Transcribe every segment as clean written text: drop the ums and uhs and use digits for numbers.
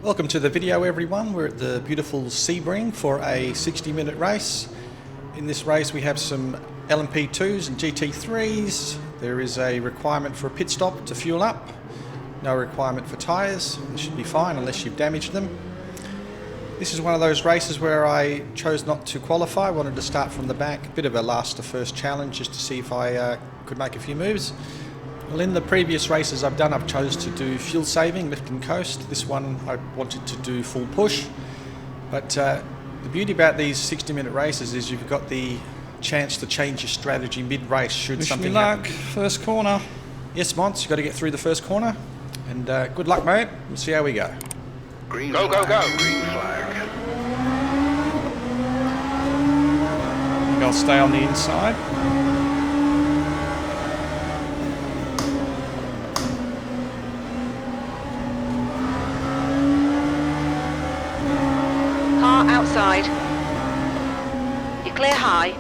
Welcome to the video, everyone. We're at the beautiful Sebring for a 60-minute race. In this race we have some LMP2s and GT3s. There is a requirement for a pit stop to fuel up. No requirement for tyres. They should be fine unless you've damaged them. This is one of those races where I chose not to qualify. I wanted to start from the back. A bit of a last to first challenge just to see if I could make a few moves. Well, in the previous races I've done, I've chose to do fuel saving, lift and coast. This one I wanted to do full push. But the beauty about these 60-minute races is you've got the chance to change your strategy mid-race should something happen. First corner. Yes, Mons, you've got to get through the first corner. And good luck, mate. We'll see how we go. Green flag. Go. Green flag. I think I'll stay on the inside. Car outside. You clear high.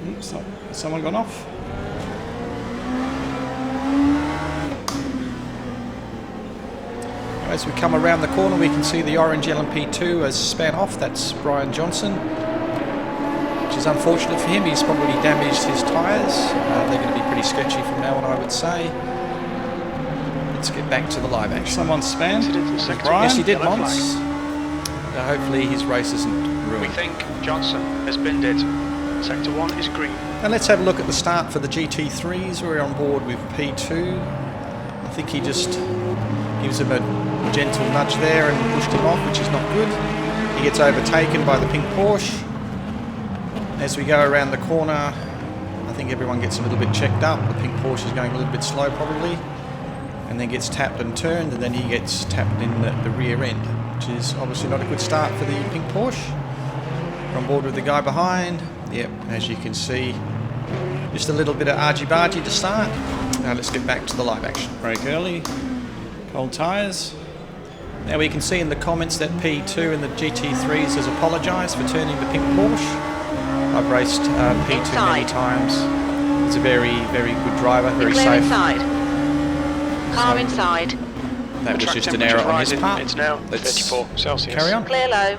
Oops, has someone gone off? As we come around the corner we can see the orange LMP2 has span off. That's Brian Johnson, which is unfortunate for him. He's probably damaged his tyres. They're going to be pretty sketchy from now on, I would say. Let's get back to the live action. Someone span? Brian? Yes, he did, Mons. Hopefully his race isn't ruined. We think Johnson has binned it. Sector 1 is green. Now let's have a look at the start for the GT3s. We're on board with P2. I think he just gives him a gentle nudge there and pushed him off, which is not good. He gets overtaken by the pink Porsche. As we go around the corner, I think everyone gets a little bit checked up. The pink Porsche is going a little bit slow probably, and then gets tapped and turned, and then he gets tapped in the rear end, which is obviously not a good start for the pink Porsche. We're on board with the guy behind. Yep, as you can see, just a little bit of argy-bargy to start. Now let's get back to the live action. Brake early. Cold tyres. Now we can see in the comments that P2 and the GT3s has apologised for turning the pink Porsche. I've raced P2 inside. Many times. He's a very, very good driver, very Clear safe. inside. Car inside. That was just an error on his part. It's now Let's 34 Celsius. carry on. Clear low.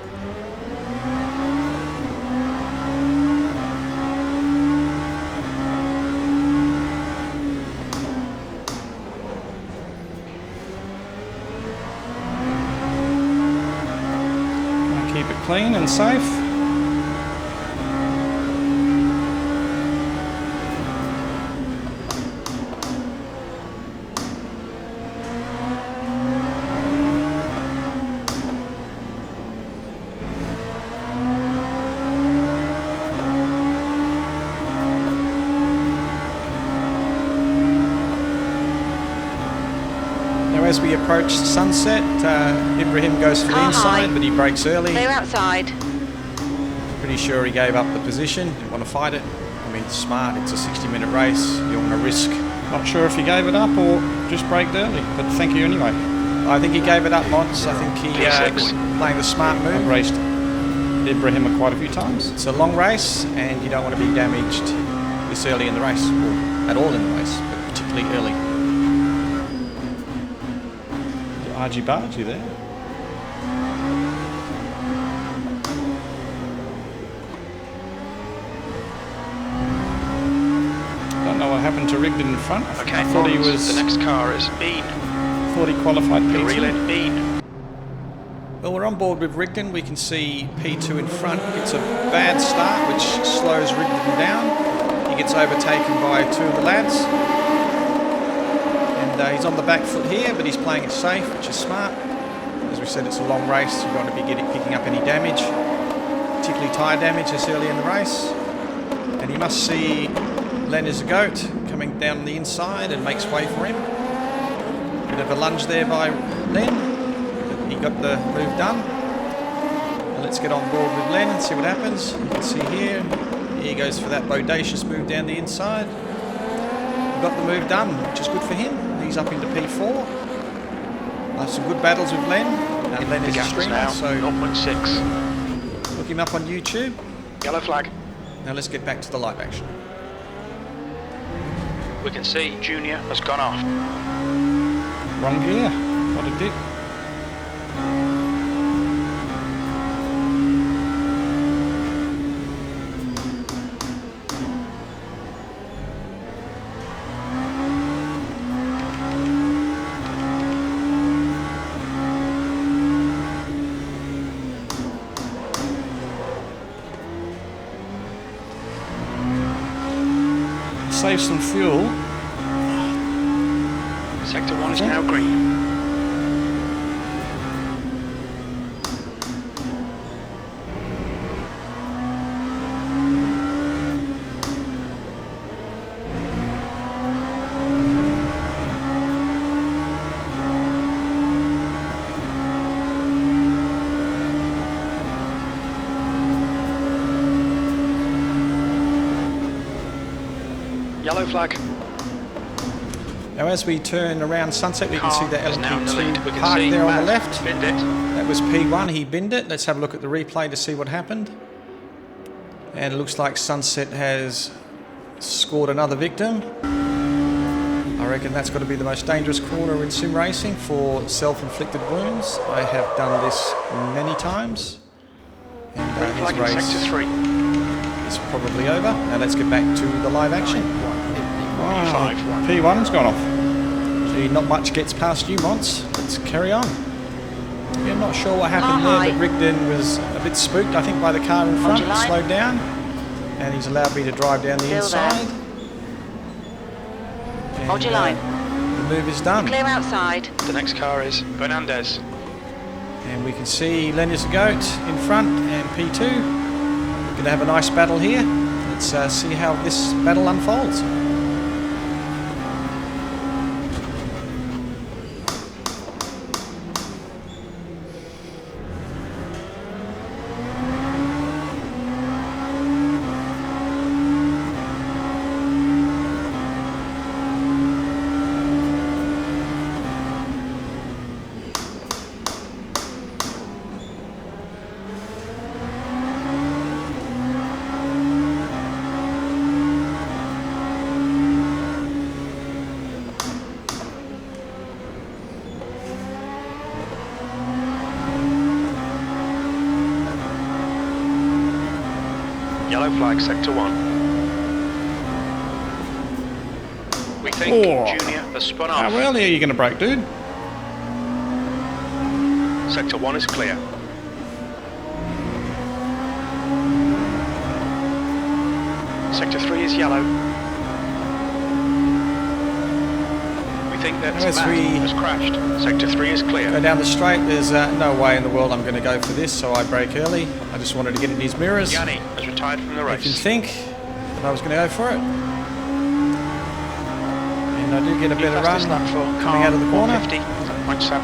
Keep it clean and safe. As we approach sunset, Ibrahim goes for the Car inside, high. but he brakes early. Clear outside. Pretty sure he gave up the position, didn't want to fight it. I mean, it's smart, it's a 60-minute race, you don't want to risk. Not sure if he gave it up or just braked early, but thank you anyway. I think he gave it up, Mons. I think he was playing the smart I've move. raced Ibrahim quite a few times. It's a long race, and you don't want to be damaged this early in the race, or at all in the race, but particularly early. Argy-bargy there. Don't know what happened to Rigdon in front. Okay, I thought he was. The next car is Bean. Thought he qualified You're P2. reeling Bean. Well, we're on board with Rigdon. We can see P2 in front. It's a bad start, which slows Rigdon down. He gets overtaken by two of the lads. He's on the back foot here, but he's playing it safe, which is smart. As we said, it's a long race. You don't want to be picking up any damage, particularly tyre damage this early in the race. And you must see Len is a goat coming down the inside and makes way for him. Bit of a lunge there by Len. He got the move done. And let's get on board with Len and see what happens. You can see here he goes for that bodacious move down the inside. Got the move done, which is good for him. He's up into P4. Some good battles with Len. Len is a streamer, now, so 0.6. look him up on YouTube. Yellow flag. Now let's get back to the live action. We can see Junior has gone off. Wrong gear. What a dip. save some fuel. Sector 1 is now green. Yellow flag. Now as we turn around Sunset, we can Car see the is now in the lead. We LMP2 can parked see there on the Matt left. binned it. That was P1, he binned it. Let's have a look at the replay to see what happened. And it looks like Sunset has scored another victim. I reckon that's got to be the most dangerous corner in sim racing for self-inflicted wounds. I have done this many times. And Green his flag in race sector 3. is probably over. Now let's get back to the live action. Wow, P1's gone off. Gee, not much gets past you, Mons. Let's carry on. Yeah, I'm not sure what happened Car there, high. but Rigdon was a bit spooked, I think, by the car in front. your line. Slowed down, and he's allowed me to drive down the Still inside. Hold your And, line. the move is done. Clear outside. The next car is Fernandez. And we can see Lenny's Goat in front and P2. We're going to have a nice battle here. Let's see how this battle unfolds. Yellow flag, sector 1. We think Oh. Junior has spun How off. early are you going to brake, dude? Sector 1 is clear. Sector 3 is yellow. We think that As Matt we- has crashed. Sector 3 is Go clear. down the straight, there's no way in the world I'm going to go for this, so I brake early. I just wanted to get in his mirrors. Yanni has retired from the I can race. think that I was going to go for it. And I do get a better run Fastest lap for coming car out of the corner. 150.7.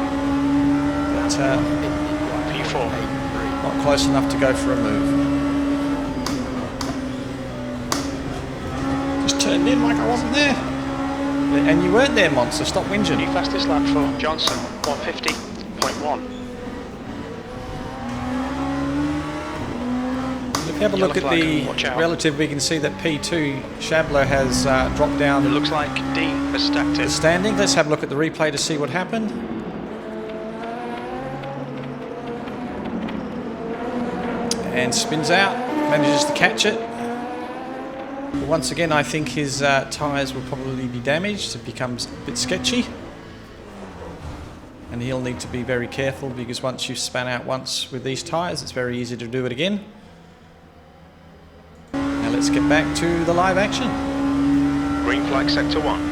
But P4. not close enough to go for a move. Just turned in like I wasn't there. And you weren't there, Monster. Stop New whinging. fastest lap for Johnson, 150.1. If you have a look at Yellow the flag, watch out. relative, we can see that P2 Shabler has dropped It down looks like Dean has stacked the it. standing. Let's have a look at the replay to see what happened. And spins out, manages to catch it. But once again, I think his tyres will probably be damaged. It becomes a bit sketchy. And he'll need to be very careful because once you've spun out once with these tyres, it's very easy to do it again. Now let's get back to the live action. Green flag, sector 1.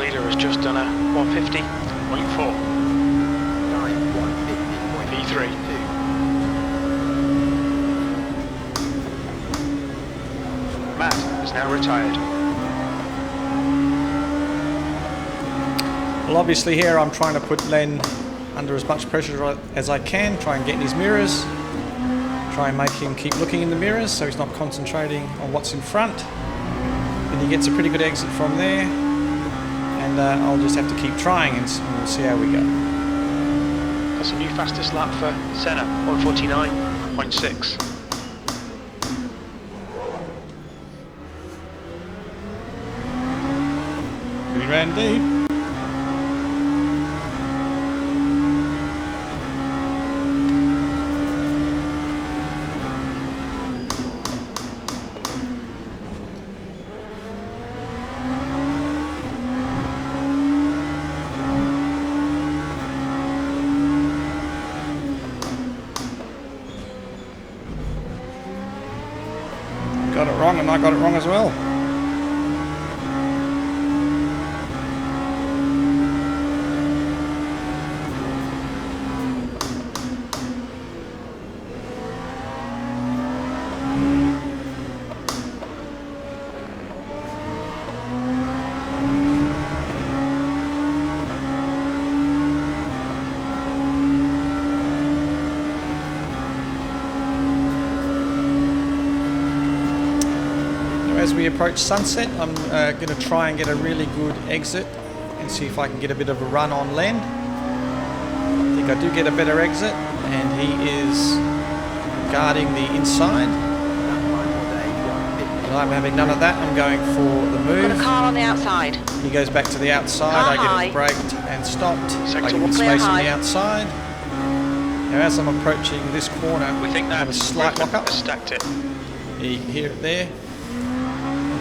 leader has just done a 150.4. P3. Matt is now retired. Well, obviously here I'm trying to put Len under as much pressure as I can, try and get in his mirrors, try and make him keep looking in the mirrors so he's not concentrating on what's in front. Then he gets a pretty good exit from there, and I'll just have to keep trying and we'll see how we go. That's a new fastest lap for Senna, 149.6. We ran deep. Got it wrong, and I got it wrong as well. As we approach sunset, I'm going to try and get a really good exit and see if I can get a bit of a run on Len. I think I do get a better exit, and he is guarding the inside. And I'm having none of that. I'm going for the move. Got a car on the outside. He goes back to the outside. Car I get high. it braked and stopped. Sector I give one. him Clear space on high. the outside. Now as I'm approaching this corner, We think I that have a slight Griffin lock up. has stacked it. You can hear it there.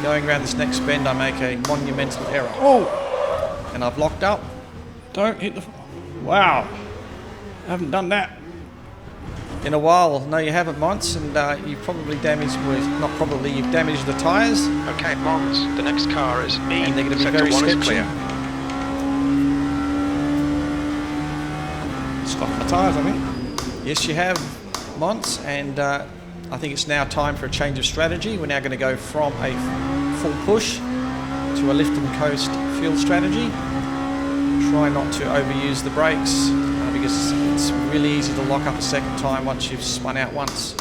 Going around this next bend, I make a monumental error. Oh! And I've locked up. Don't hit the... Wow. I haven't done that. In a while. No, you haven't, Mons, and you've probably damaged, well, not probably, you've damaged the tyres. Okay, Mons, the next car is E. And they're going to be Sector very 1 is sketchy. clear. Stopped my tyres, I think. Yes, you have, Mons, and I think it's now time for a change of strategy. We're now going to go from a full push to a lift and coast field strategy. Try not to overuse the brakes because it's really easy to lock up a second time once you've spun out once.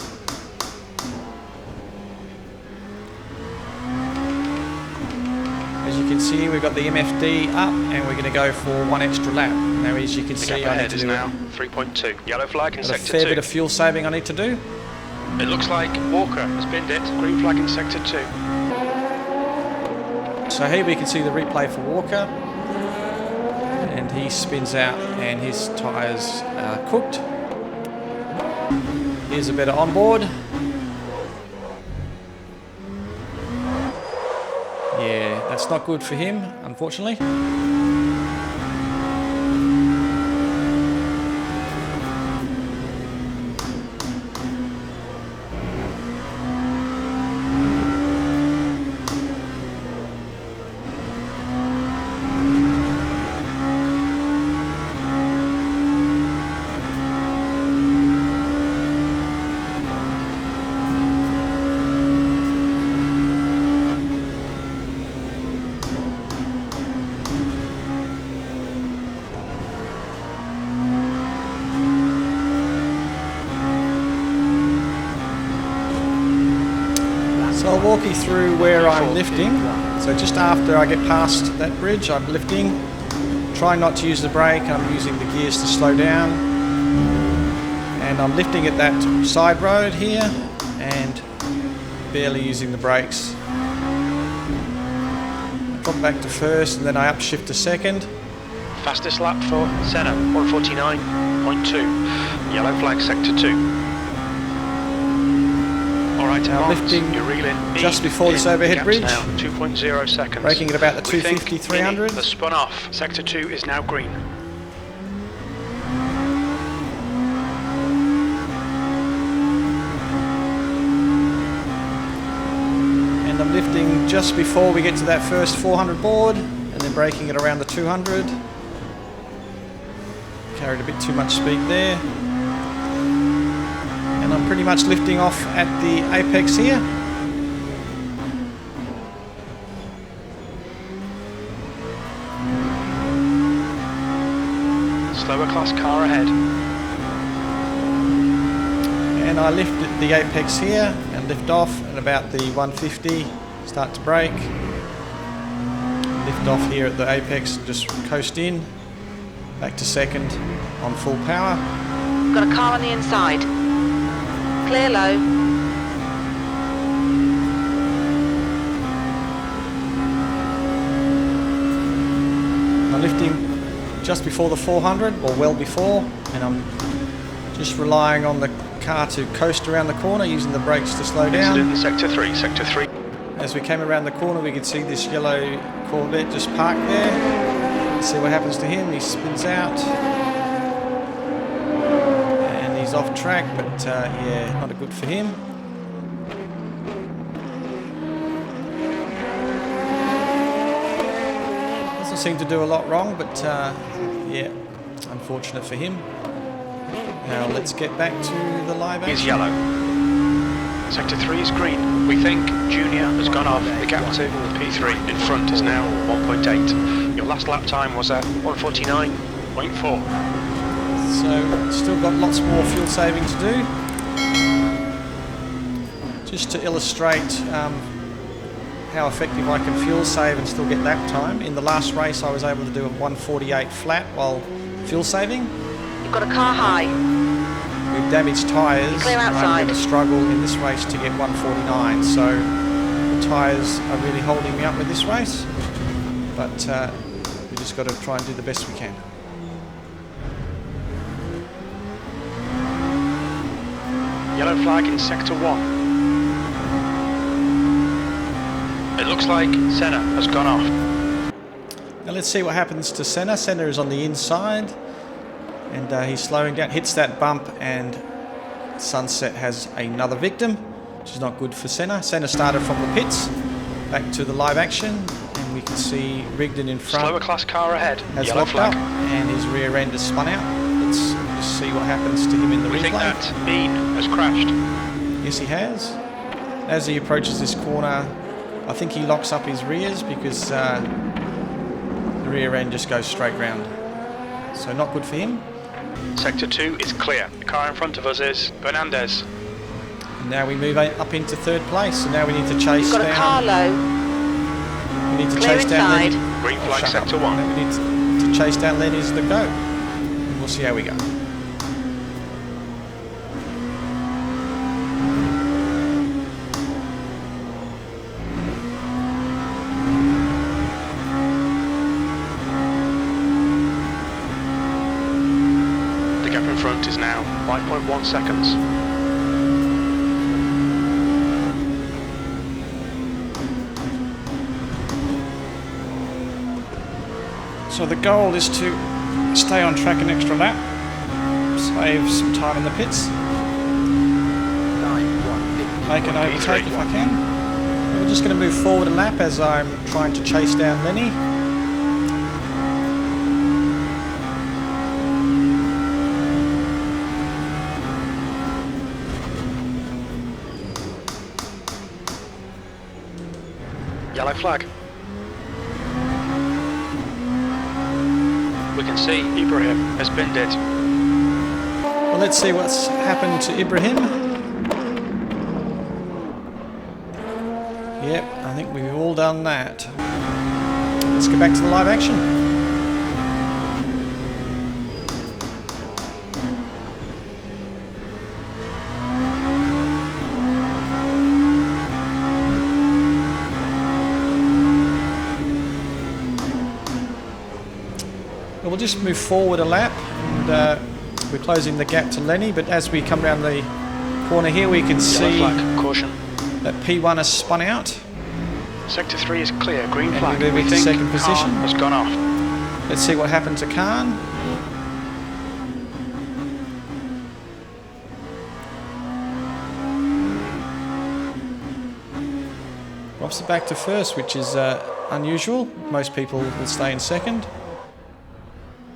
As you can see, we've got the MFD up and we're going to go for one extra lap. Now as you can The see, gap I need ahead to is do now 3.2. Yellow flag in got a sector fair 2. bit of fuel saving I need to do. It looks like Walker has binned it. Green flag in sector 2. So here we can see the replay for Walker, and he spins out and his tyres are cooked. Here's a better onboard. Yeah, that's not good for him, unfortunately. So I'll walk you through where I'm lifting. So just after I get past that bridge, I'm lifting. Try not to use the brake, I'm using the gears to slow down. And I'm lifting at that side road here and barely using the brakes. I drop back to first and then I upshift to second. Fastest lap for Senna, 149.2. Yellow flag sector 2. Alright, Now Mons, lifting you're reeling just before this overhead Gaps bridge. Now 2.0 seconds. Braking at about the We think 250, 300. Mini has spun off. Sector 2 is now green. And I'm lifting just before we get to that first 400 board, and and then braking at around the 200. Carried a bit too much speed there. And I'm pretty much lifting off at the apex here. Slower class car ahead. And I lift at the apex here and lift off at about the 150. Start to brake. Lift off here at the apex and just coast in. Back to second on full power. Got a car on the inside. Clear low. I'm lifting just before the 400, or well before, and I'm just relying on the car to coast around the corner using the brakes to slow down. Incident in sector 3, sector 3. As we came around the corner, we could see this yellow Corvette just parked there. Let's see what happens to him. He spins out and he's off track, but yeah, not good for him. Doesn't seem to do a lot wrong, but yeah, unfortunate for him. Now let's get back to the live action. Is yellow. Sector 3 is green. We think Junior has gone off. The gap to P3 in front is now 1.8. Your last lap time was at 1:49.4. So still got lots more fuel saving to do. Just to illustrate how effective I can fuel save and still get lap time. In the last race I was able to do a 1:48 flat while fuel saving. You've got a car high. With damaged tyres, Clear I'm outside. going to struggle in this race to get 1:49. So the tyres are really holding me up with this race. But we just got to try and do the best we can. Yellow flag in sector 1. It looks like Senna has gone off. Now let's see what happens to Senna. Senna is on the inside. And he's slowing down, hits that bump, and Sunset has another victim, which is not good for Senna. Senna started from the pits, back to the live action, and we can see Rigdon in front. Slower class car ahead. Has Yellow locked flag. up, and his rear end has spun out. Let's just see what happens to him in the We think replay. that Bean has crashed. Yes, he has. As he approaches this corner, I think he locks up his rears because the rear end just goes straight round. So not good for him. Sector 2 is clear. The car in front of us is Fernandez. And now we move up into third place, so now we need to chase You've got a car down. low. We need to Clear chase down inside. Lenny. Green flag Shut sector up. 1. We need to chase down Lenny as the go. And we'll see how we go. The gap in front is now 5.1 seconds. So the goal is to stay on track an extra lap, save some time in the pits, make an overtake if I can. We're just going to move forward a lap as I'm trying to chase down Lenny. Yellow flag. We can see Ibrahim has binned it. Well, let's see what's happened to Ibrahim. Yep, I think we've all done that. Let's go back to the live action. We'll just move forward a lap, and we're closing the gap to Lenny, but as we come around the corner here we can Yellow see flag. Caution. that P1 has spun out. Sector 3 is clear. Green And flag. we move We into think second position. Khan has gone off. Let's see what happened to Khan. Drops it back to first, which is unusual. Most people will stay in second.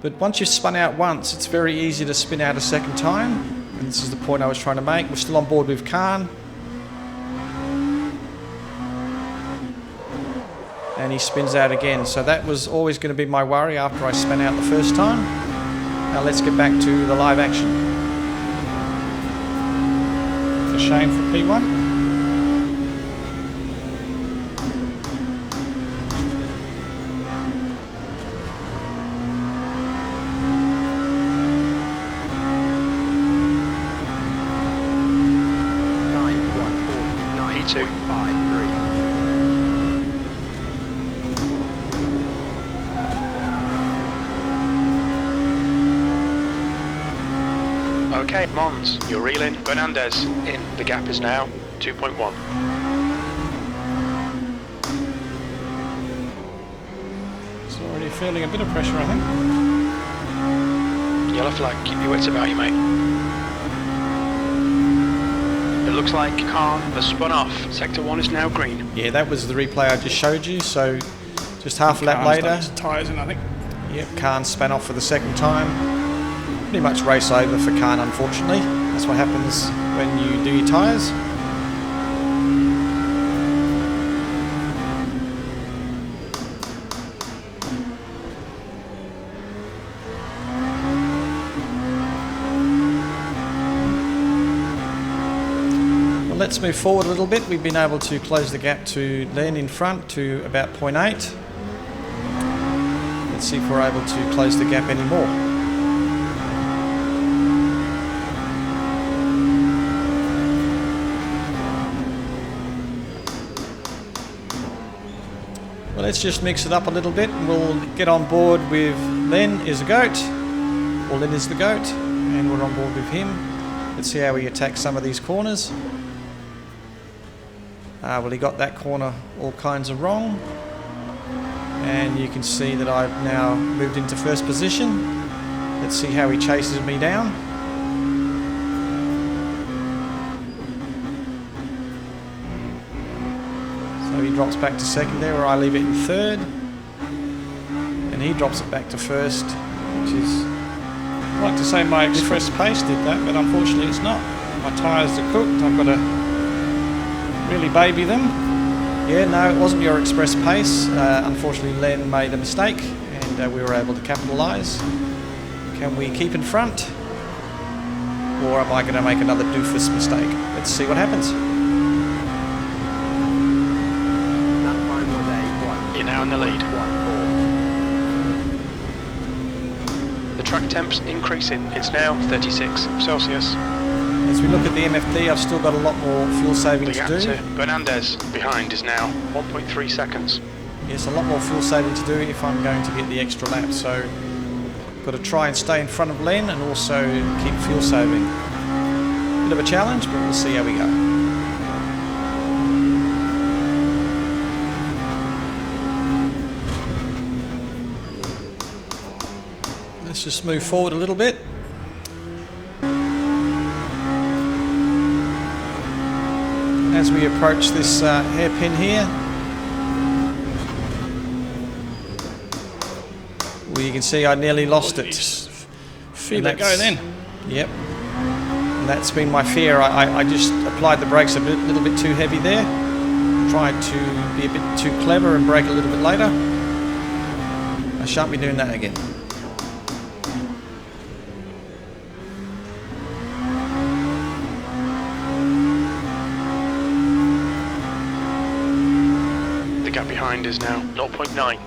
But once you've spun out once, it's very easy to spin out a second time. And this is the point I was trying to make. We're still on board with Khan. And he spins out again. So that was always going to be my worry after I spun out the first time. Now let's get back to the live action. It's a shame for P1. P2. Okay, Mons, you're reeling. Fernandez in. The gap is now 2.1. It's already feeling a bit of pressure, I think. Yellow flag, keep your wits about you, mate. It looks like Khan has spun off. Sector 1 is now green. Yeah, that was the replay I just showed you. So just half a lap Khan's done later. his tyres in, I think. Yep, Khan span off for the second time. Pretty much race over for Khan, unfortunately. That's what happens when you do your tyres. Well, let's move forward a little bit. We've been able to close the gap to Len in front to about 0.8. Let's see if we're able to close the gap anymore. Well, let's just mix it up a little bit and we'll get on board with Len is a goat, or Len is the goat, and we're on board with him. Let's see how he attacks some of these corners. Well, he got that corner all kinds of wrong, and you can see that I've now moved into first position. Let's see how he chases me down. So he drops back to second there, where I leave it in third, and he drops it back to first, which is, I'd like to say my express pace did that, but unfortunately it's not. My tyres are cooked. I've got to really baby them. Yeah, no, it wasn't your express pace. Unfortunately, Len made a mistake, and we were able to capitalise. Can we keep in front, or am I going to make another doofus mistake? Let's see what happens. You're now in the lead. The track temp's increasing. It's now 36 Celsius. As we look at the MFD, I've still got a lot more fuel saving The to gap do. to Fernandez behind is now 1.3 seconds. Yes, a lot more fuel saving to do if I'm going to get the extra lap. So, got to try and stay in front of Len and also keep fuel saving. Bit of a challenge, but we'll see how we go. Let's just move forward a little bit. As we approach this hairpin here, well, you can see I nearly lost it. Feel it go then. Yep. And that's been my fear. I just applied the brakes a little bit too heavy there. Tried to be a bit too clever and brake a little bit later. I shan't be doing that again. The gap behind is now 0.9.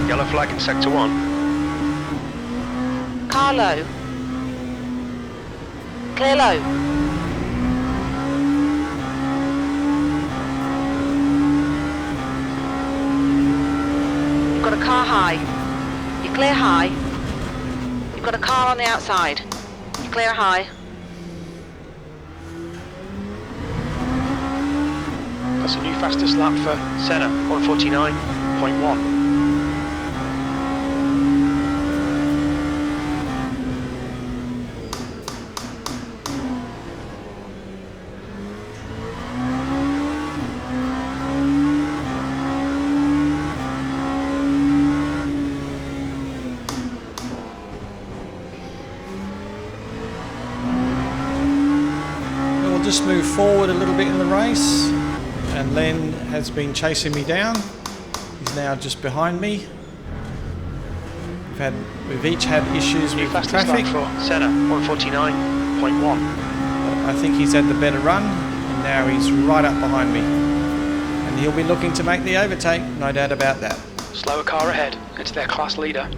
Yellow flag in sector 1. Car low. Clear low. You've got a car high. You clear high. You've got a car on the outside. You clear high. a new fastest lap for Senna, 149.1. Just move forward a little bit in the race, and Len has been chasing me down. He's now just behind me. We've each had issues with traffic. For Senna, 149.1. I think he's had the better run, and now he's right up behind me. And he'll be looking to make the overtake, no doubt about that. Slower car ahead. It's their class leader.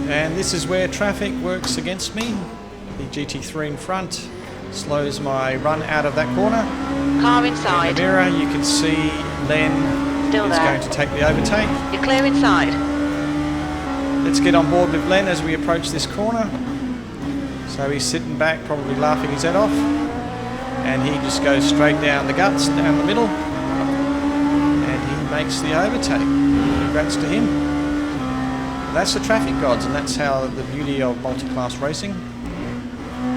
And this is where traffic works against me. The GT3 in front slows my run out of that corner. Car inside. In the mirror you can see Len Still is there. going to take the overtake. You're clear inside. Let's get on board with Len as we approach this corner. So he's sitting back, probably laughing his head off. And he just goes straight down the guts, down the middle. And he makes the overtake. Congrats to him. That's the traffic gods, and that's how the beauty of multi-class racing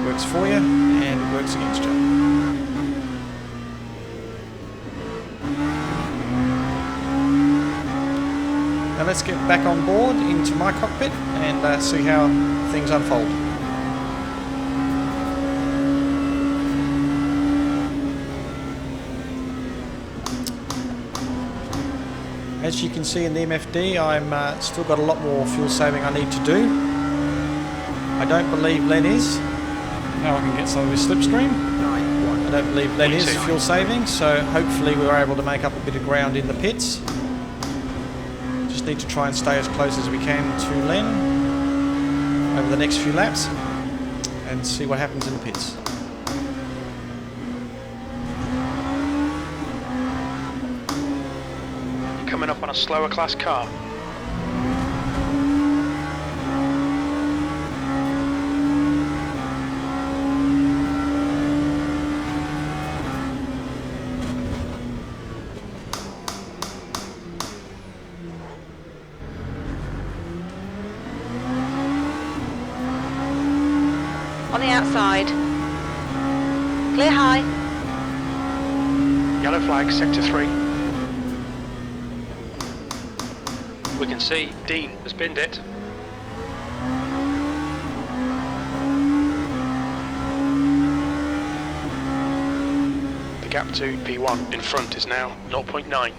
works for you and it works against you. Now let's get back on board into my cockpit and see how things unfold. As you can see in the MFD, I'm still got a lot more fuel saving I need to do. I don't believe Len is. Now I can get some of his slipstream. I don't believe Len is fuel saving, so hopefully we're able to make up a bit of ground in the pits. Just need to try and stay as close as we can to Len over the next few laps and see what happens in the pits. Coming up on a slower class car. On the outside. Clear high. Yellow flag, sector 3. We can see Dean has binned it. The gap to P1 in front is now 0.9.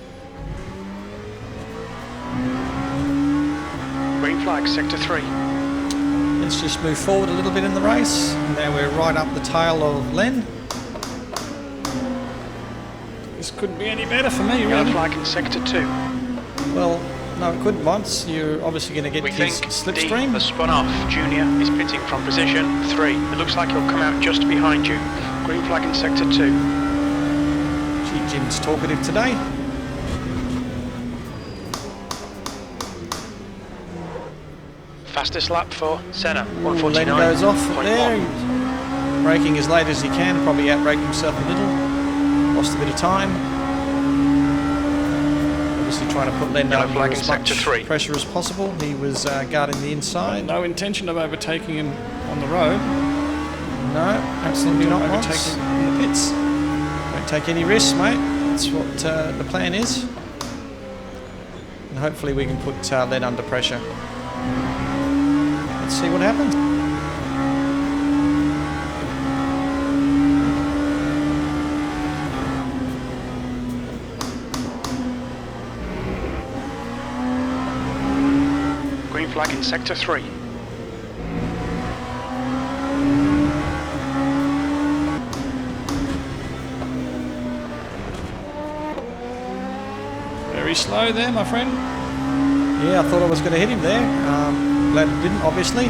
Green flag, sector 3. Let's just move forward a little bit in the race. Now we're right up the tail of Len. This couldn't be any better for me, Yellow really. flag in sector 2. Well, no, it couldn't once. You're obviously going to get We his think Dean slipstream. has spun off. Junior is pitting from position 3. It looks like he'll come out just behind you. Green flag in sector 2. Gee, Jim's talkative today. Fastest lap for Senna, Len goes off 149.1. there. Braking as late as he can, probably outbraked himself a little. Lost a bit of time. Obviously trying to put Len Yellow under flag in as sector much 3. pressure as possible. He was guarding the inside. No intention of overtaking him on the road. No, absolutely not once. Overtaking in the pits. Don't take any risks, mate. That's what the plan is. And hopefully we can put Len under pressure. Let's see what happens. Green flag in sector 3. Very slow there, my friend. Yeah, I thought I was going to hit him there. Glad it didn't, obviously.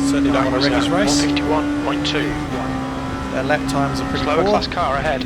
Certainly don't want to wreck his race. 151.2. Our lap times are pretty Slower poor. class car ahead.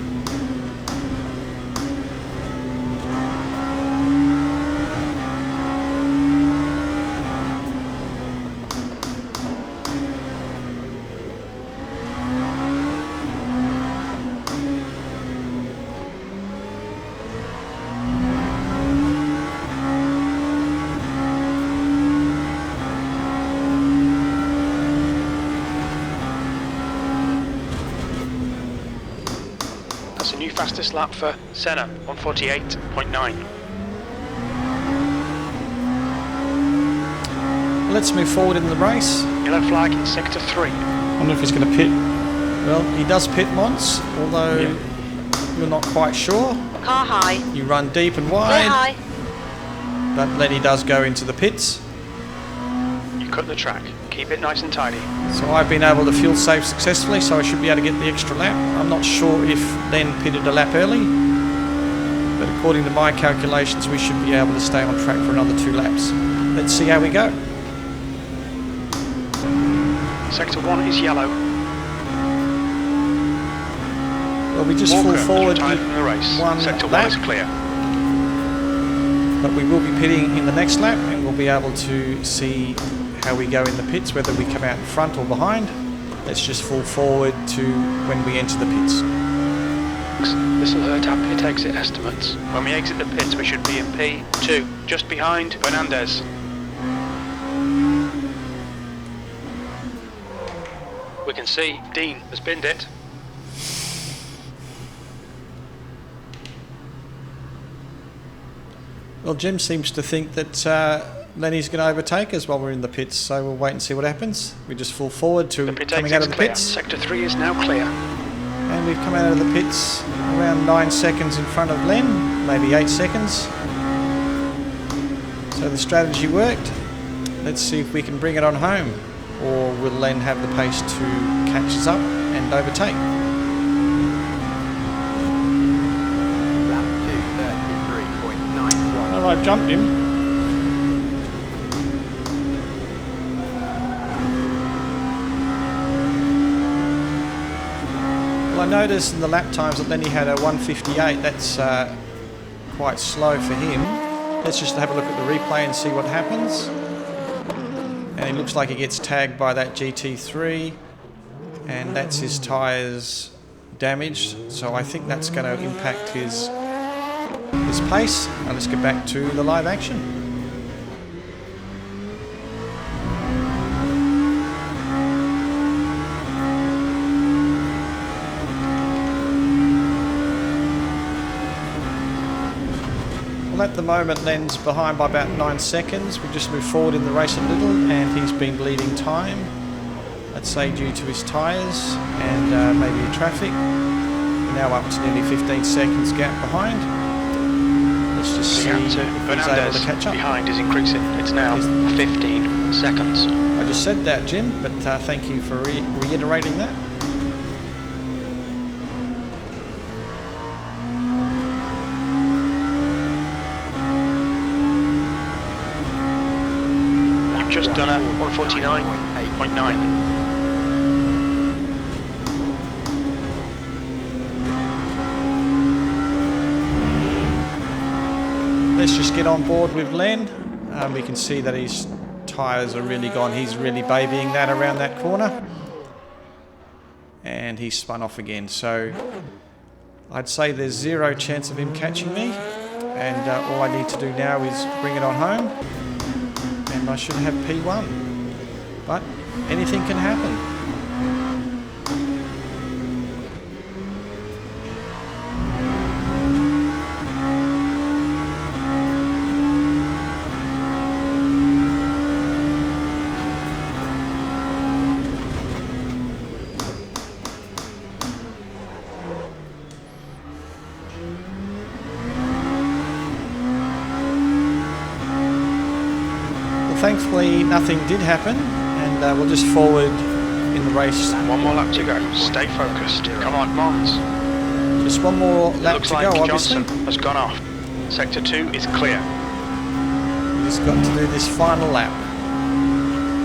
Fastest lap for Senna, 148.9. Let's move forward in the race. Yellow flag in sector 3. I wonder if he's going to pit. Well, he does pit once, although we're not quite sure. Car high. You run deep and Clear wide, high. but Lenny does go into the pits. You cut the track. Keep it nice and tidy. So I've been able to fuel save successfully, so I should be able to get the extra lap. I'm not sure if Len pitted a lap early, but according to my calculations, we should be able to stay on track for another 2 laps. Let's see how we go. Sector 1 is yellow. Well, we just Walker full forward retired from the race. one Sector 1 lap, is clear. but we will be pitting in the next lap, and we'll be able to see how we go in the pits, whether we come out in front or behind. Let's just full forward to when we enter the pits. This will hurt our pit exit estimates. When we exit the pits, we should be in P2, just behind Fernandez. We can see Dean has binned it. Well, Jim seems to think that Lenny's going to overtake us while we're in the pits, so we'll wait and see what happens. We just full forward to The pit coming out exit's of the clear. pits, Sector 3 is now clear. and we've come out of the pits around 9 seconds in front of Len, maybe 8 seconds. So the strategy worked. Let's see if we can bring it on home, or will Len have the pace to catch us up and overtake? Lap 2:33.91. Well, I've jumped him. Well, I noticed in the lap times that Lenny had a 1:58. That's quite slow for him. Let's just have a look at the replay and see what happens. And it looks like he gets tagged by that GT3, and that's his tyres damaged. So I think that's going to impact his pace. Now let's get back to the live action. Well, at the moment, Len's behind by about 9 seconds. We just moved forward in the race a little, and he's been bleeding time. I'd say due to his tyres and maybe traffic. We're now up to nearly 15 seconds gap behind. Let's just see The if gap he's to able Fernandez to catch up. behind is increasing. It's now 15 seconds. I just said that, Jim, but thank you for reiterating that. You've just done a 149.9. Let's just get on board with Len. We can see that his tyres are really gone. He's really babying that around that corner. And he's spun off again. So I'd say there's 0 chance of him catching me. And all I need to do now is bring it on home. And I should have P1. But anything can happen. Thankfully, nothing did happen, and we'll just forward in the race. One more lap to go. Stay focused. Come on, Mons. Just one more lap Looks to like go, obviously. Johnson has gone off. Sector 2 is clear. We just got to do this final lap.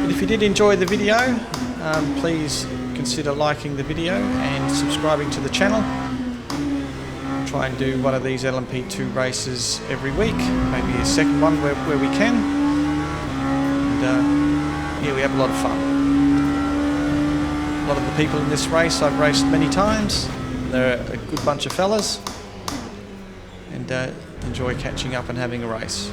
But if you did enjoy the video, please consider liking the video and subscribing to the channel. Try and do one of these LMP2 races every week, maybe a second one where we can. Yeah, we have a lot of fun. A lot of the people in this race I've raced many times. They're a good bunch of fellas, and enjoy catching up and having a race.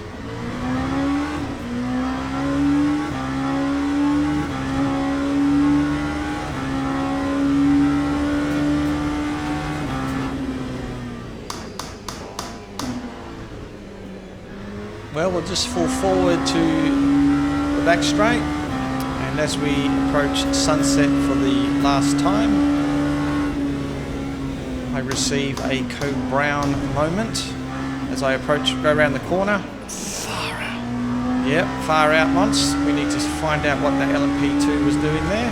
we'll just fall forward to the back straight, and as we approach sunset for the last time, I receive a code brown moment as I go around the corner. Far out. Yep, far out, Mons. We need to find out what the LMP2 was doing there.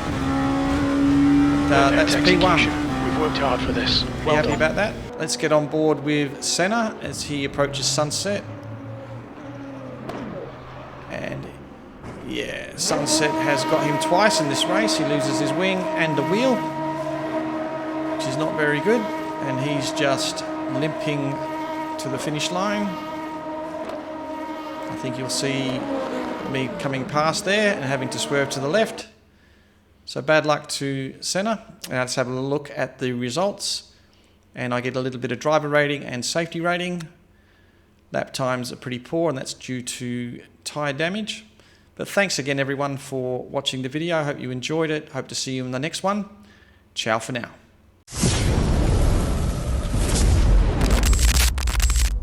That's P1. We've worked hard for this. Well, happy about that. Let's get on board with Senna as he approaches sunset. And yeah, sunset has got him twice in this race. He loses his wing and the wheel, which is not very good. And he's just limping to the finish line. I think you'll see me coming past there and having to swerve to the left. So bad luck to Senna. Now let's have a look at the results. And I get a little bit of driver rating and safety rating. Lap times are pretty poor, and that's due to tyre damage. But thanks again everyone for watching the video. I hope you enjoyed it. Hope to see you in the next one. Ciao for now.